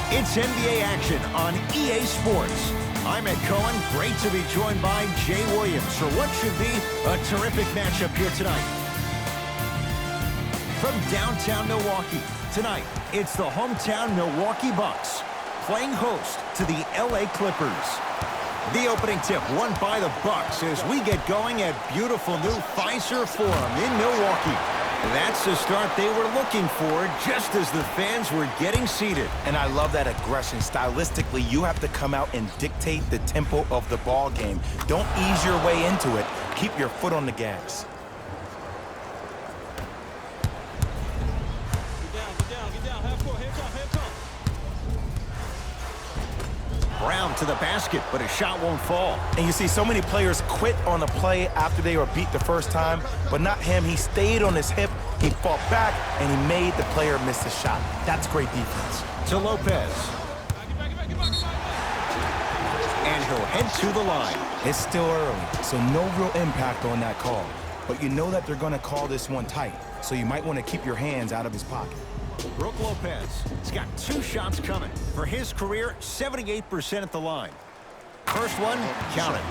It's NBA action on EA Sports. I'm Ed Cohen. Great to be joined by Jay Williams for what should be a terrific matchup here tonight. From downtown Milwaukee, tonight it's the hometown Milwaukee Bucks playing host to the LA Clippers. The opening tip won by the Bucks as we get going at beautiful new Fiserv Forum in Milwaukee. That's the start they were looking for just as the fans were getting seated. And I love that aggression. Stylistically, you have to come out and dictate the tempo of the ball game. Don't ease your way into it. Keep your foot on the gas. Get down. Half court. Here come. Brown to the basket, but his shot won't fall. And you see so many players quit on a play after they were beat the first time, but not him. He stayed on his hip, he fought back, and he made the player miss the shot. That's great defense. To Lopez. And he'll head to the line. It's still early, so no real impact on that call. But you know that they're going to call this one tight, so you might want to keep your hands out of his pocket. Brook Lopez. He's got 2 shots coming. For his career, 78% at the line. First one, count it.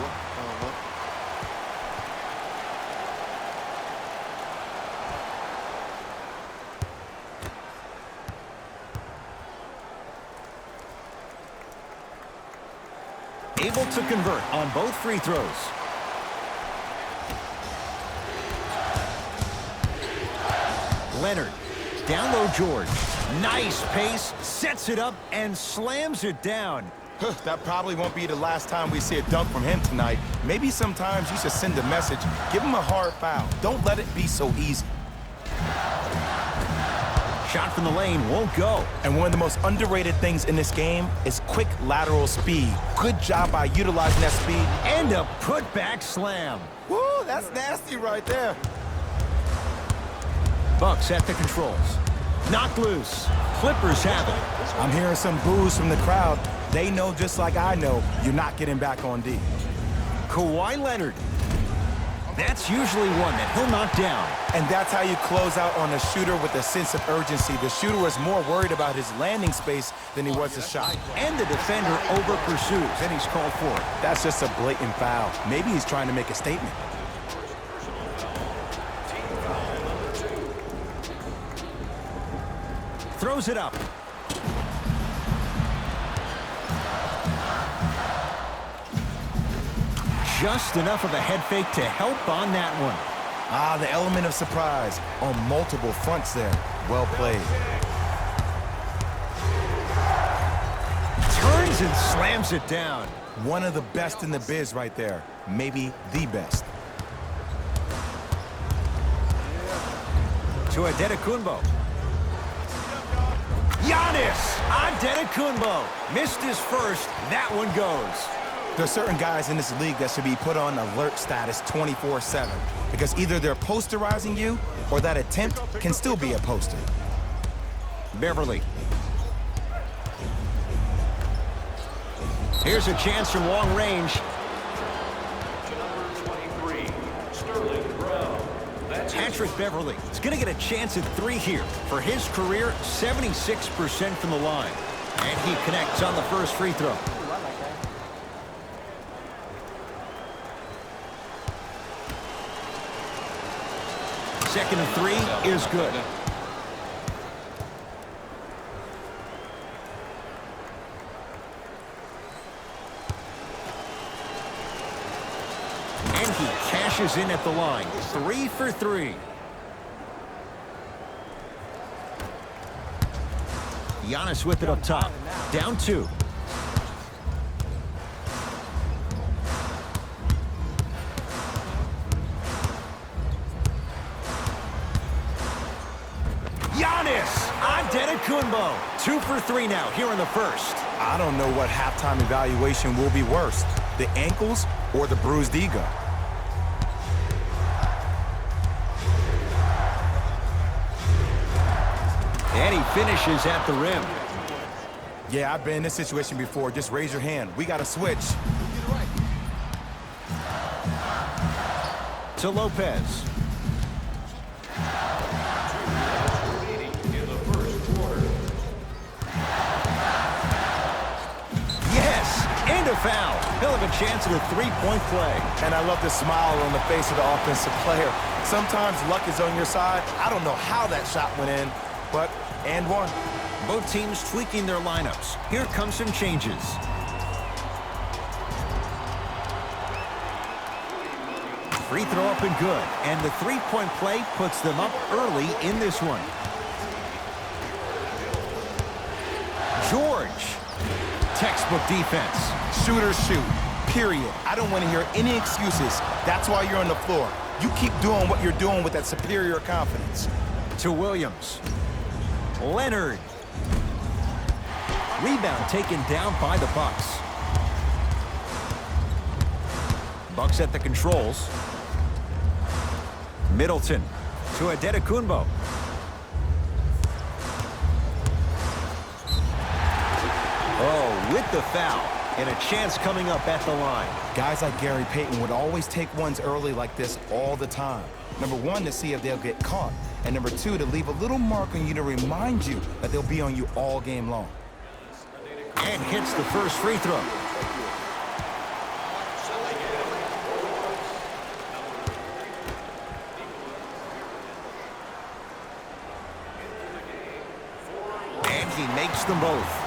Able to convert on both free throws. Leonard. Down low, George. Nice pace, sets it up, and slams it down. That probably won't be the last time we see a dunk from him tonight. Maybe sometimes you should send a message. Give him a hard foul. Don't let it be so easy. Shot from the lane won't go. And one of the most underrated things in this game is quick lateral speed. Good job by utilizing that speed. And a putback slam. Woo, that's nasty right there. Bucks at the controls. Knocked loose. Clippers have it. I'm hearing some boos from the crowd. They know just like I know you're not getting back on D. Kawhi Leonard. That's usually one that he'll knock down. And that's how you close out on a shooter with a sense of urgency. The shooter was more worried about his landing space than he was his shot. And the defender over pursues, and he's called for it. That's just a blatant foul. Maybe he's trying to make a statement. Throws it up. Just enough of a head fake to help on that one. Ah, the element of surprise on multiple fronts there. Well played. Turns and slams it down. One of the best in the biz right there. Maybe the best. To Antetokounmpo. Giannis Antetokounmpo missed his first. That one goes. There's certain guys in this league that should be put on alert status 24/7 because either they're posterizing you or that attempt can still be a poster. Beverly. Here's a chance from long range. Patrick Beverly is going to get a chance at 3 here. For his career, 76% from the line. And he connects on the first free throw. Second and 3 is good. And he cashes in at the line. 3 for 3. Giannis with it up top. Down 2. Giannis Antetokounmpo. 2 for 3 now here in the first. I don't know what halftime evaluation will be worse, the ankles or the bruised ego. And he finishes at the rim. Yeah, I've been in this situation before. Just raise your hand. We got to switch. To Lopez. foul. He'll have a chance at a three-point play. And I love the smile on the face of the offensive player. Sometimes luck is on your side. I don't know how that shot went in, but and one. Both teams tweaking their lineups. Here come some changes. Free throw up and good. And the three-point play puts them up early in this one. George. Textbook defense. Shooters shoot, period. I don't want to hear any excuses. That's why you're on the floor. You keep doing what you're doing with that superior confidence. To Williams. Leonard. Rebound taken down by the Bucks. Bucks at the controls. Middleton to Adetokunbo. Oh, with the foul. And a chance coming up at the line. Guys like Gary Payton would always take ones early like this all the time. Number one, to see if they'll get caught. And number two, to leave a little mark on you to remind you that they'll be on you all game long. And hits the first free throw. And he makes them both.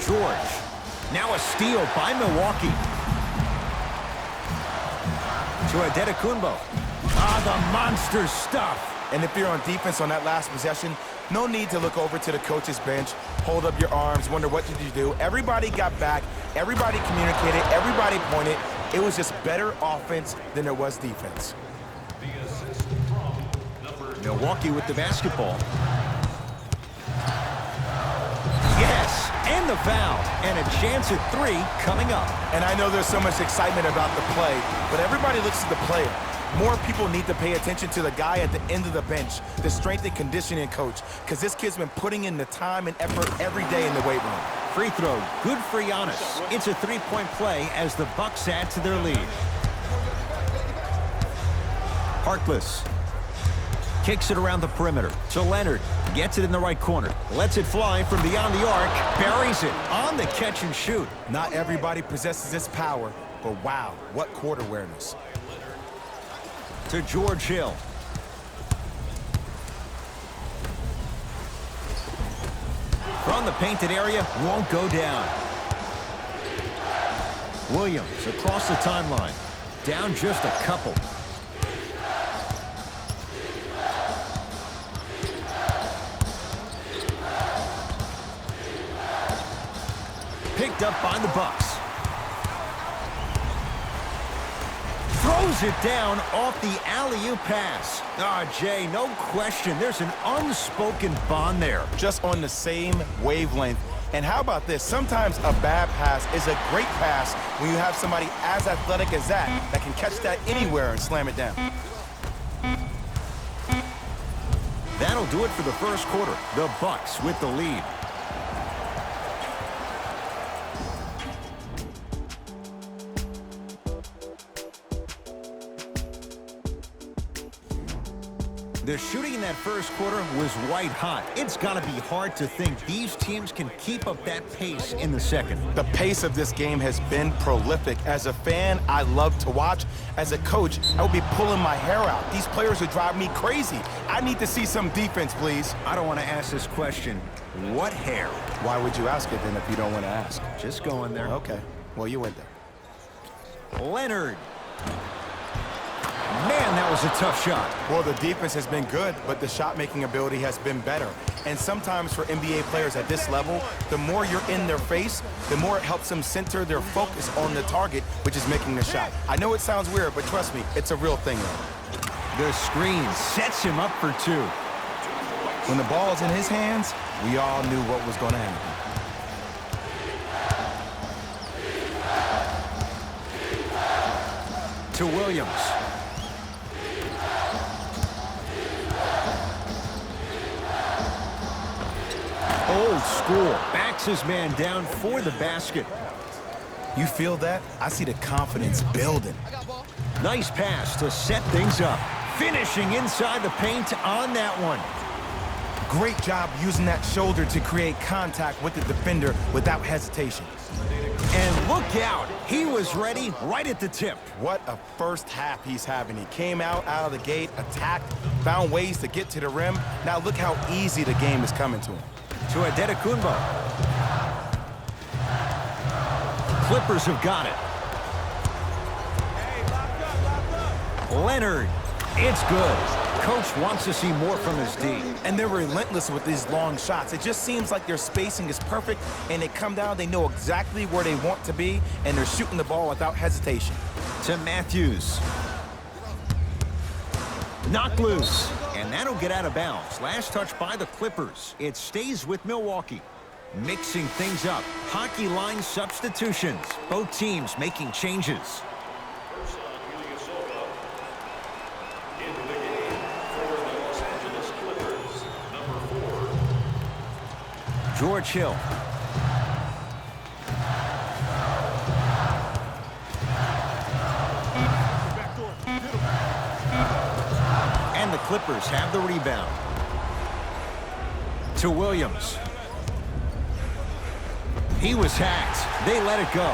George. Now a steal by Milwaukee. To Adetokunbo. Ah, the monster stuff. And if you're on defense on that last possession, no need to look over to the coach's bench, hold up your arms, wonder what did you do. Everybody got back, everybody communicated, everybody pointed. It was just better offense than there was defense. Milwaukee with the basketball. Yes, and the foul. And a chance at three coming up. And I know there's so much excitement about the play, but everybody looks at the player. More people need to pay attention to the guy at the end of the bench, the strength and conditioning coach, because this kid's been putting in the time and effort every day in the weight room. Free throw, good for Giannis. It's a three-point play as the Bucks add to their lead. Harkless kicks it around the perimeter to Leonard. Gets it in the right corner. Lets it fly from beyond the arc. Buries it on the catch and shoot. Not everybody possesses this power, but wow, what court awareness. To George Hill. From the painted area, won't go down. Williams across the timeline. Down just a couple. Picked up by the Bucks. Throws it down off the alley-oop pass. Jay, no question. There's an unspoken bond there. Just on the same wavelength. And how about this? Sometimes a bad pass is a great pass when you have somebody as athletic as that can catch that anywhere and slam it down. That'll do it for the first quarter. The Bucks with the lead. The shooting in that first quarter was white hot. It's got to be hard to think these teams can keep up that pace in the second. The pace of this game has been prolific. As a fan, I love to watch. As a coach, I would be pulling my hair out. These players would drive me crazy. I need to see some defense, please. I don't want to ask this question. What hair? Why would you ask it then if you don't want to ask? Just going there. Okay. Well, you went there. Leonard. Man, that was a tough shot. Well, the defense has been good, but the shot-making ability has been better. And sometimes for NBA players at this level, the more you're in their face, the more it helps them center their focus on the target, which is making the shot. I know it sounds weird, but trust me, it's a real thing. The screen sets him up for two. When the ball is in his hands, we all knew what was going to happen. To Williams. Old school. Backs his man down for the basket. You feel that? I see the confidence building. Nice pass to set things up. Finishing inside the paint on that one. Great job using that shoulder to create contact with the defender without hesitation. And look out. He was ready right at the tip. What a first half he's having. He came out of the gate, attacked, found ways to get to the rim. Now look how easy the game is coming to him. To Adetokunbo. Clippers have got it. Leonard. It's good. Coach wants to see more from his D. And they're relentless with these long shots. It just seems like their spacing is perfect, and they come down, they know exactly where they want to be, and they're shooting the ball without hesitation. To Matthews. Knocked loose. And that'll get out of bounds. Last touch by the Clippers. It stays with Milwaukee. Mixing things up. Hockey line substitutions. Both teams making changes. George Hill. And the Clippers have the rebound. To Williams. He was hacked. They let it go.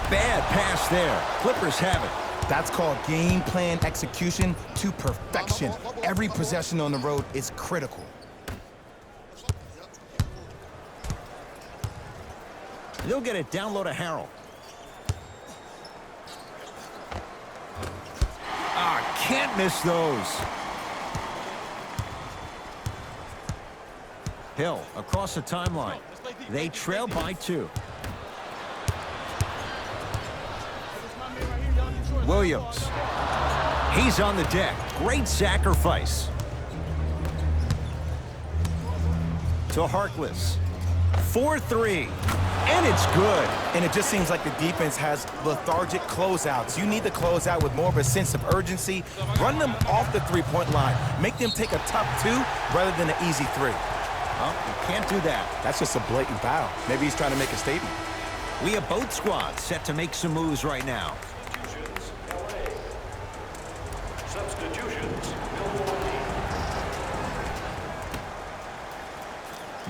Bad pass there. Clippers have it. That's called game plan execution to perfection. Every possession on the road is critical. They'll get it down low to Harrell. Can't miss those. Hill across the timeline. They trail by 2. Williams. He's on the deck. Great sacrifice. To Harkless. 4-3. And it's good. And it just seems like the defense has lethargic closeouts. You need to close out with more of a sense of urgency. Run them off the three-point line. Make them take a tough 2 rather than an easy 3. Oh, you can't do that. That's just a blatant foul. Maybe he's trying to make a statement. We have both squads set to make some moves right now. Substitutions.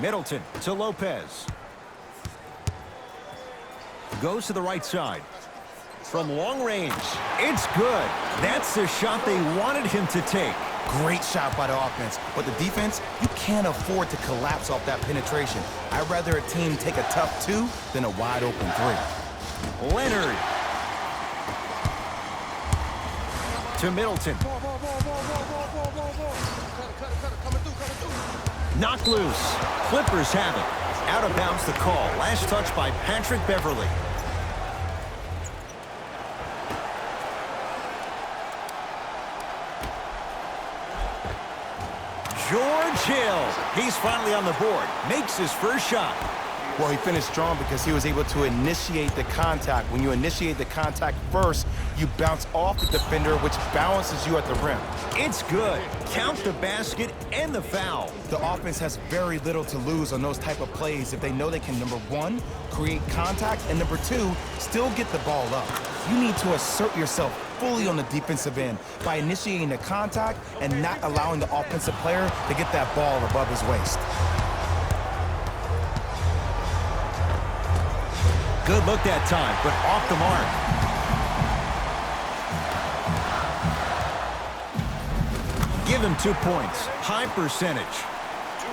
Middleton to Lopez. Goes to the right side. From long range. It's good. That's the shot they wanted him to take. Great shot by the offense. But the defense, you can't afford to collapse off that penetration. I'd rather a team take a tough 2 than a wide open 3. Leonard. To Middleton. Knocked loose. Clippers have it. Out of bounds the call. Last touch by Patrick Beverley. George Hill. He's finally on the board. Makes his first shot. Well, he finished strong because he was able to initiate the contact. When you initiate the contact first, you bounce off the defender, which balances you at the rim. It's good. Count the basket and the foul. The offense has very little to lose on those type of plays if they know they can, number 1, create contact, and number 2, still get the ball up. You need to assert yourself fully on the defensive end by initiating the contact and not allowing the offensive player to get that ball above his waist. Good look that time, but off the mark. Give him 2 points. High percentage.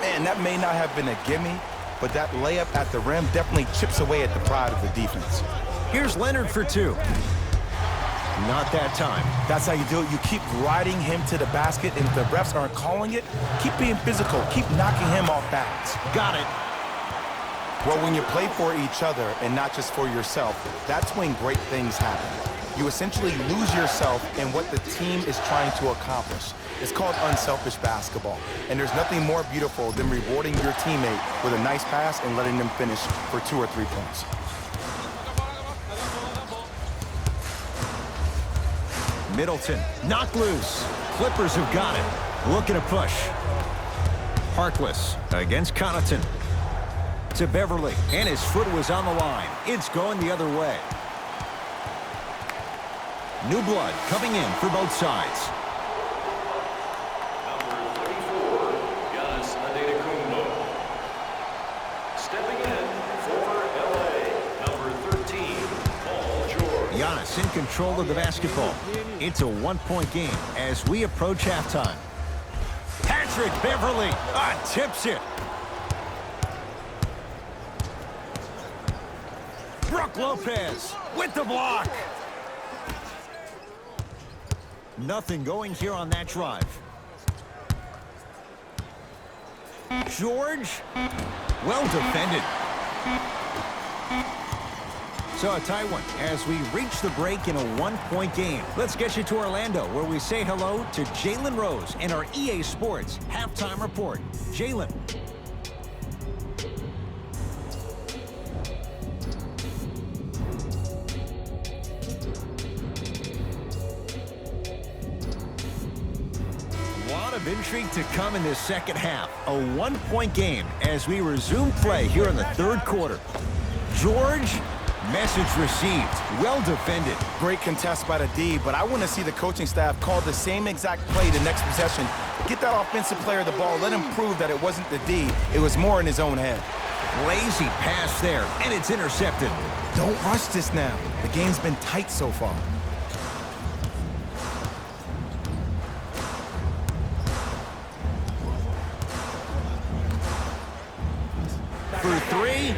Man, that may not have been a gimme, but that layup at the rim definitely chips away at the pride of the defense. Here's Leonard for 2. Not that time. That's how you do it. You keep riding him to the basket, and if the refs aren't calling it, keep being physical. Keep knocking him off balance. Got it. Well, when you play for each other and not just for yourself, that's when great things happen. You essentially lose yourself in what the team is trying to accomplish. It's called unselfish basketball. And there's nothing more beautiful than rewarding your teammate with a nice pass and letting them finish for 2 or 3 points. Middleton. Knocked loose. Clippers have got it. Looking to push. Harkless against Connaughton. To Beverley, and his foot was on the line. It's going the other way. New blood coming in for both sides. Giannis in control of the basketball. It's a one-point game as we approach halftime. Patrick Beverly tips it. Brook Lopez with the block. Nothing going here on that drive. George, well defended. So a tight one as we reach the break in a one-point game. Let's get you to Orlando, where we say hello to Jalen Rose in our EA Sports halftime report. Jalen. A lot of intrigue to come in this second half. A one-point game as we resume play here in the third quarter. George. Message received. Well defended. Great contest by the D, but I want to see the coaching staff call the same exact play the next possession. Get that offensive player the ball. Let him prove that it wasn't the D. It was more in his own head. Lazy pass there, and it's intercepted. Don't rush this now. The game's been tight so far. For three.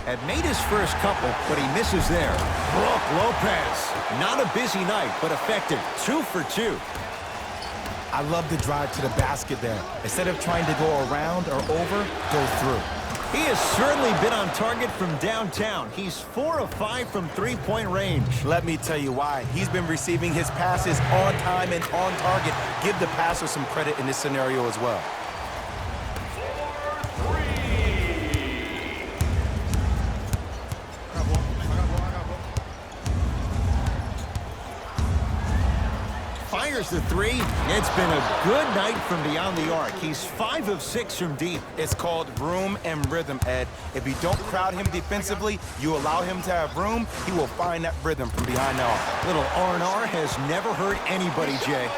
Had made his first couple, but he misses there. Brook Lopez. Not a busy night, but effective. 2 for 2. I love the drive to the basket there. Instead of trying to go around or over, go through. He has certainly been on target from downtown. He's 4 of 5 from three-point range. Let me tell you why. He's been receiving his passes on time and on target. Give the passer some credit in this scenario as well. Fires the three. It's been a good night from beyond the arc. He's 5 of 6 from deep. It's called room and rhythm, Ed. If you don't crowd him defensively, you allow him to have room, he will find that rhythm from behind the arc. Little R&R has never hurt anybody, Jay.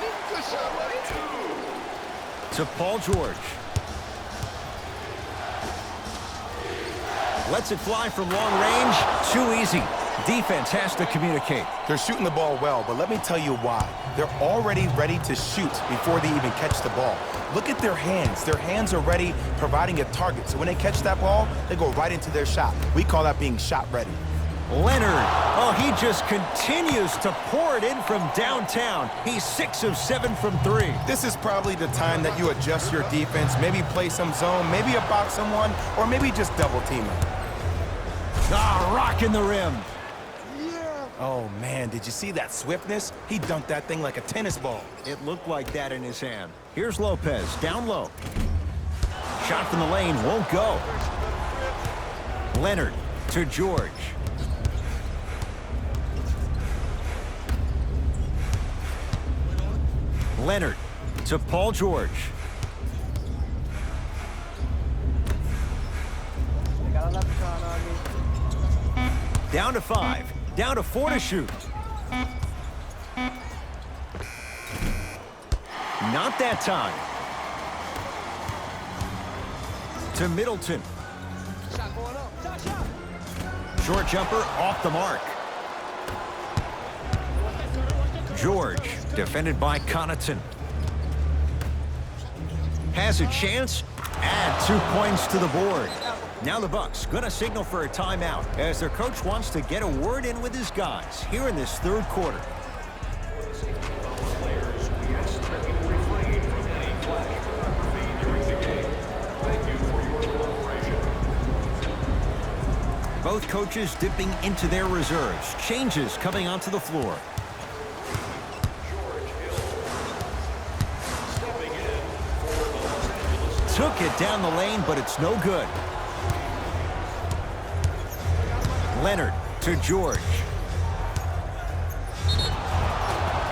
To Paul George. Lets it fly from long range. Too easy. Defense has to communicate. They're shooting the ball well, but let me tell you why. They're already ready to shoot before they even catch the ball. Look at their hands. Their hands are ready, providing a target. So when they catch that ball, they go right into their shot. We call that being shot ready. Leonard. Oh, he just continues to pour it in from downtown. He's 6 of 7 from 3. This is probably the time that you adjust your defense, maybe play some zone, maybe box someone, or maybe just double team him. Rocking the rim. Oh, man, did you see that swiftness? He dunked that thing like a tennis ball. It looked like that in his hand. Here's Lopez, down low. Shot from the lane, won't go. Leonard to George. Leonard to Paul George. Down to 5. Down to 4 to shoot. Not that time. To Middleton. Short jumper off the mark. George, defended by Connaughton. Has a chance. Add 2 points to the board. Now the Bucks gonna signal for a timeout as their coach wants to get a word in with his guys here in this third quarter. Both coaches dipping into their reserves. Changes coming onto the floor. Took it down the lane, but it's no good. Leonard to George.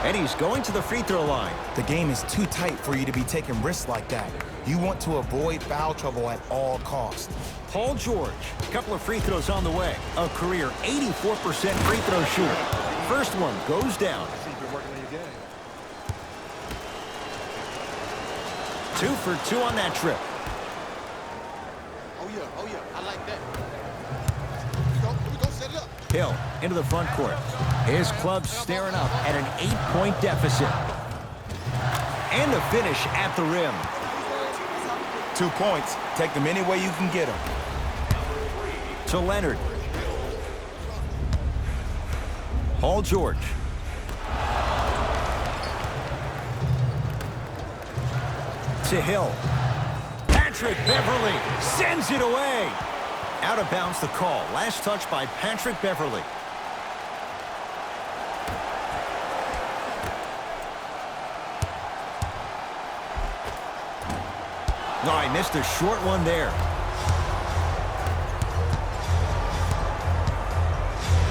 And he's going to the free throw line. The game is too tight for you to be taking risks like that. You want to avoid foul trouble at all costs. Paul George, a couple of free throws on the way. A career 84% free throw shooter. first one goes down. 2 for 2 on that trip. Oh yeah, I like that. Here we go, set it up. Hill into the front court. His club staring up at an 8-point deficit. And a finish at the rim. 2 points. Take them any way you can get them. To Leonard. Paul George. To Hill. Patrick Beverly sends it away. Out of bounds the call. Last touch by Patrick Beverly. No, I missed a short one there.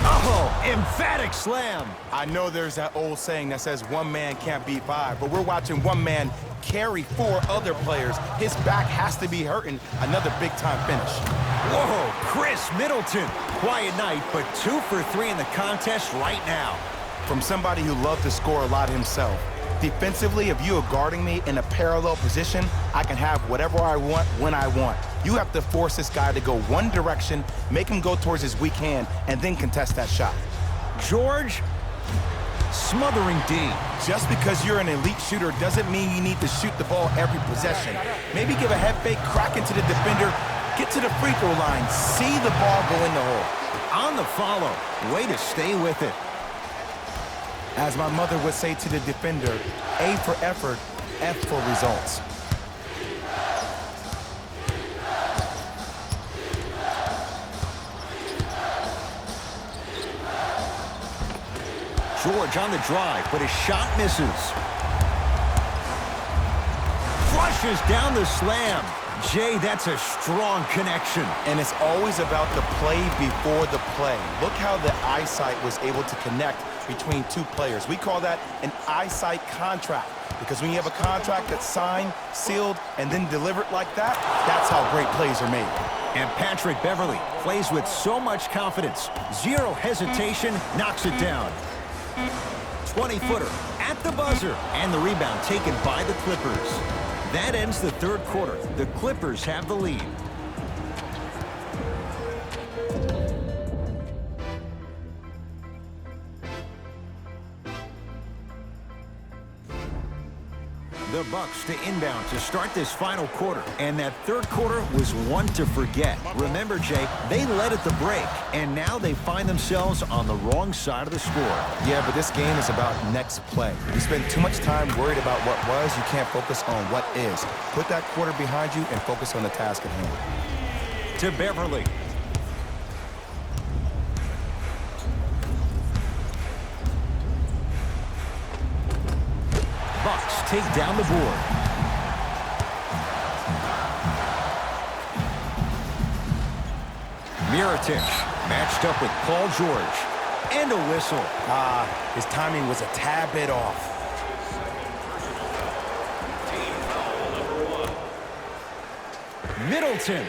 Oh, emphatic slam. I know there's that old saying that says one man can't beat 5, but we're watching one man carry 4 other players. His back has to be hurting. Another big-time finish. Whoa, Chris Middleton. Quiet night, but 2 for 3 in the contest right now. From somebody who loved to score a lot himself. Defensively, if you are guarding me in a parallel position, I can have whatever I want when I want. You have to force this guy to go one direction, make him go towards his weak hand, and then contest that shot. George, smothering D. Just because you're an elite shooter doesn't mean you need to shoot the ball every possession. Maybe give a head fake, crack into the defender, get to the free throw line, see the ball go in the hole. On the follow. Way to stay with it. As my mother would say to the defender, A for effort, F for results. George on the drive, but his shot misses. Flushes down the slam. Jay, that's a strong connection. And it's always about the play before the play. Look how the eyesight was able to connect between 2 players. We call that an eyesight contract, because when you have a contract that's signed, sealed, and then delivered like that, that's how great plays are made. And Patrick Beverly plays with so much confidence. Zero hesitation, knocks it down. 20-footer at the buzzer, and the rebound taken by the Clippers. That ends the third quarter. The Clippers have the lead. The Bucks to inbound to start this final quarter. And that third quarter was one to forget. Remember, Jay, they led at the break, and now they find themselves on the wrong side of the score. Yeah, but this game is about next play. You spend too much time worried about what was, you can't focus on what is. Put that quarter behind you and focus on the task at hand. To Beverly. Bucks take down the board. Mirotic matched up with Paul George. And a whistle. His timing was a tad bit off. Middleton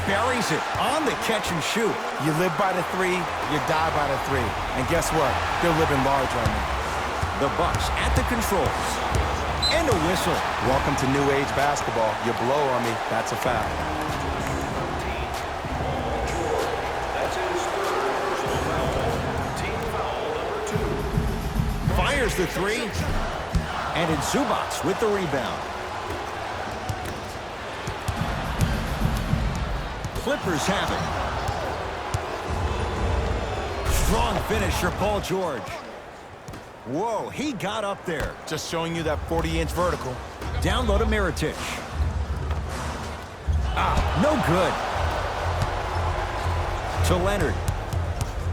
buries it on the catch and shoot. You live by the 3, you die by the 3. And guess what? They're living large on me. The Bucks at the controls. And a whistle. Welcome to new age basketball. You blow on me, that's a foul. Fires the 3. And it's Zubac with the rebound. Clippers have it. Strong finish for Paul George. Whoa, he got up there. Just showing you that 40-inch vertical. Down low to Mirotic. No good. To Leonard.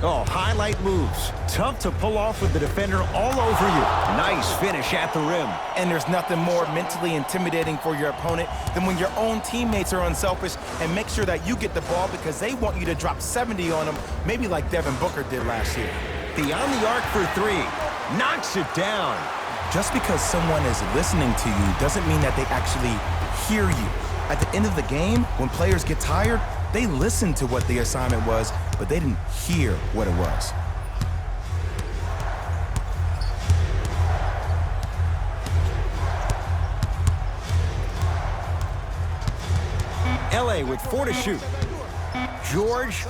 Oh, highlight moves. Tough to pull off with the defender all over you. Nice finish at the rim. And there's nothing more mentally intimidating for your opponent than when your own teammates are unselfish and make sure that you get the ball because they want you to drop 70 on them, maybe like Devin Booker did last year. Beyond the arc for 3. Knocks it down. Just because someone is listening to you doesn't mean that they actually hear you. At the end of the game, when players get tired, they listen to what the assignment was, but they didn't hear what it was. play with 4 to shoot. George,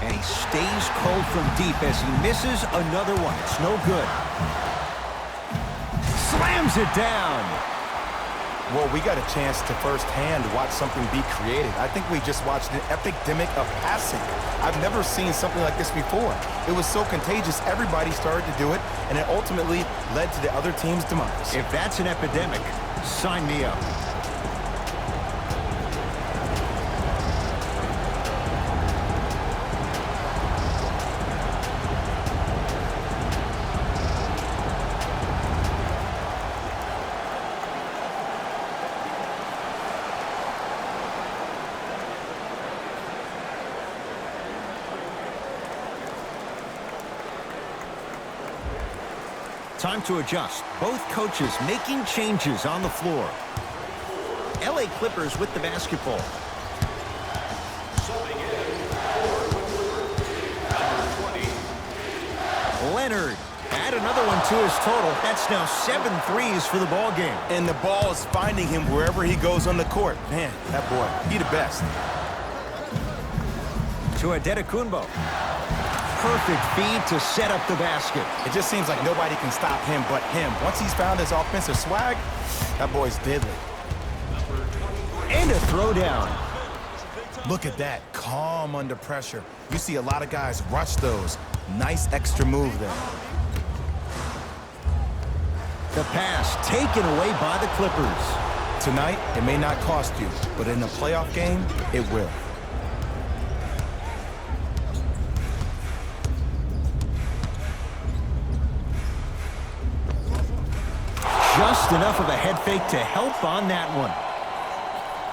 and he stays cold from deep as he misses another one. It's no good. Slams it down. Well, we got a chance to firsthand watch something be created. I think we just watched an epidemic of passing. I've never seen something like this before. It was so contagious, everybody started to do it, and it ultimately led to the other team's demise. If that's an epidemic, sign me up. Time to adjust. Both coaches making changes on the floor. LA Clippers with the basketball. Leonard, add another one to his total. That's now 7 threes for the ball game. And the ball is finding him wherever he goes on the court. Man, that boy, he the best. To Adetokunbo. Perfect feed to set up the basket. It just seems like nobody can stop him but him. Once he's found his offensive swag, that boy's deadly. And a throwdown. Look at that, calm under pressure. You see a lot of guys rush those. Nice extra move there. The pass taken away by the Clippers. Tonight, it may not cost you, but in a playoff game, it will. Just enough of a head fake to help on that one.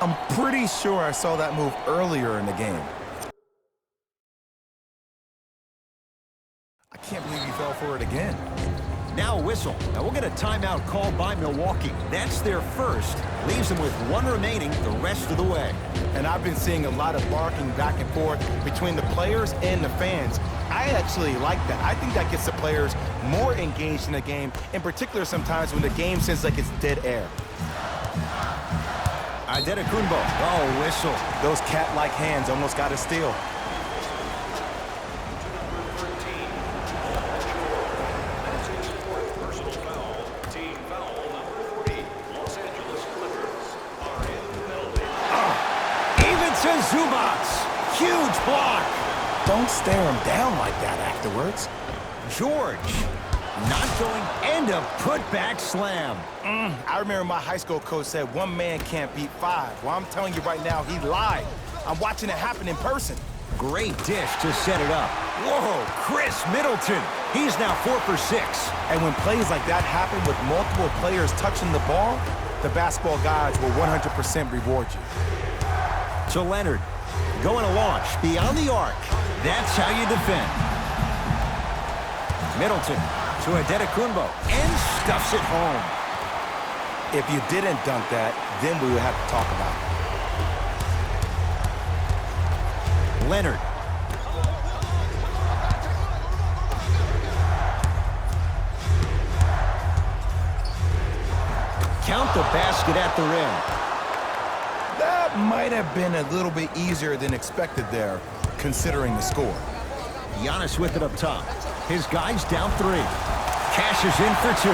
I'm pretty sure I saw that move earlier in the game. I can't believe he fell for it again. Now a whistle. Now we'll get a timeout called by Milwaukee. That's their first. Leaves them with 1 remaining the rest of the way. And I've been seeing a lot of barking back and forth between the players and the fans. I actually like that. I think that gets the players more engaged in the game, in particular sometimes when the game seems like it's dead air. Adetokunbo. Oh, whistle. Those cat-like hands almost got a steal. Zubats. Huge block. Don't stare him down like that afterwards. George. Not going. And a putback slam. I remember my high school coach said 1 man can't beat 5. Well, I'm telling you right now, he lied. I'm watching it happen in person. Great dish to set it up. Whoa, Chris Middleton. He's now 4 for 6. And when plays like that happen with multiple players touching the ball, the basketball gods will 100% reward you. To Leonard, going to launch beyond the arc. That's how you defend. Middleton to Adetokunbo and stuffs it home. If you didn't dunk that, then we would have to talk about it. Leonard. Count the basket at the rim. That might have been a little bit easier than expected there, considering the score. Giannis with it up top. His guys down 3. Cashes in for 2.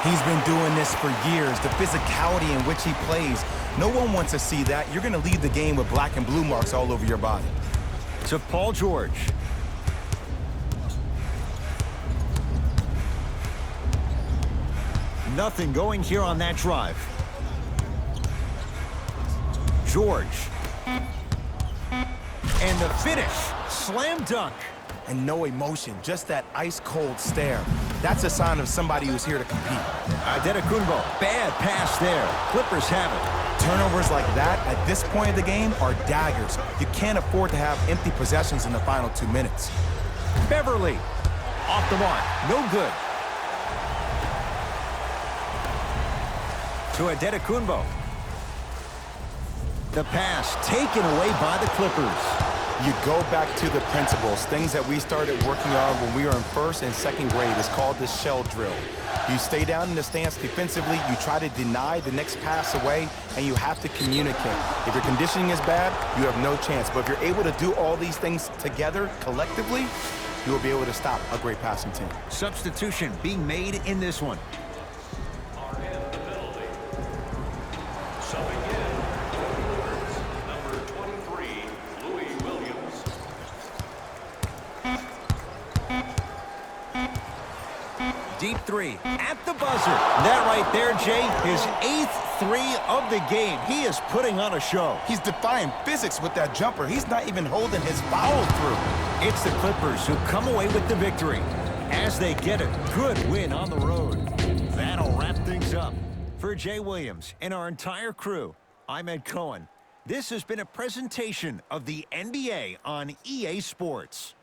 He's been doing this for years. The physicality in which he plays, no one wants to see that. You're going to lead the game with black and blue marks all over your body. To Paul George. Nothing going here on that drive. George. And the finish. Slam dunk. And no emotion, just that ice-cold stare. That's a sign of somebody who's here to compete. Adetokunbo. Bad pass there. Clippers have it. Turnovers like that at this point of the game are daggers. You can't afford to have empty possessions in the final 2 minutes. Beverly. Off the mark. No good. To Adetokunbo. The pass taken away by the Clippers. You go back to the principles, things that we started working on when we were in first and second grade. It's called the shell drill. You stay down in the stance defensively, you try to deny the next pass away, and you have to communicate. If your conditioning is bad, you have no chance. But if you're able to do all these things together, collectively, you will be able to stop a great passing team. Substitution being made in this one. Deep three at the buzzer. That right there, Jay, his 8th three of the game. He is putting on a show. He's defying physics with that jumper. He's not even holding his foul through. It's the Clippers who come away with the victory as they get a good win on the road. That'll wrap things up. For Jay Williams and our entire crew, I'm Ed Cohen. This has been a presentation of the NBA on EA Sports.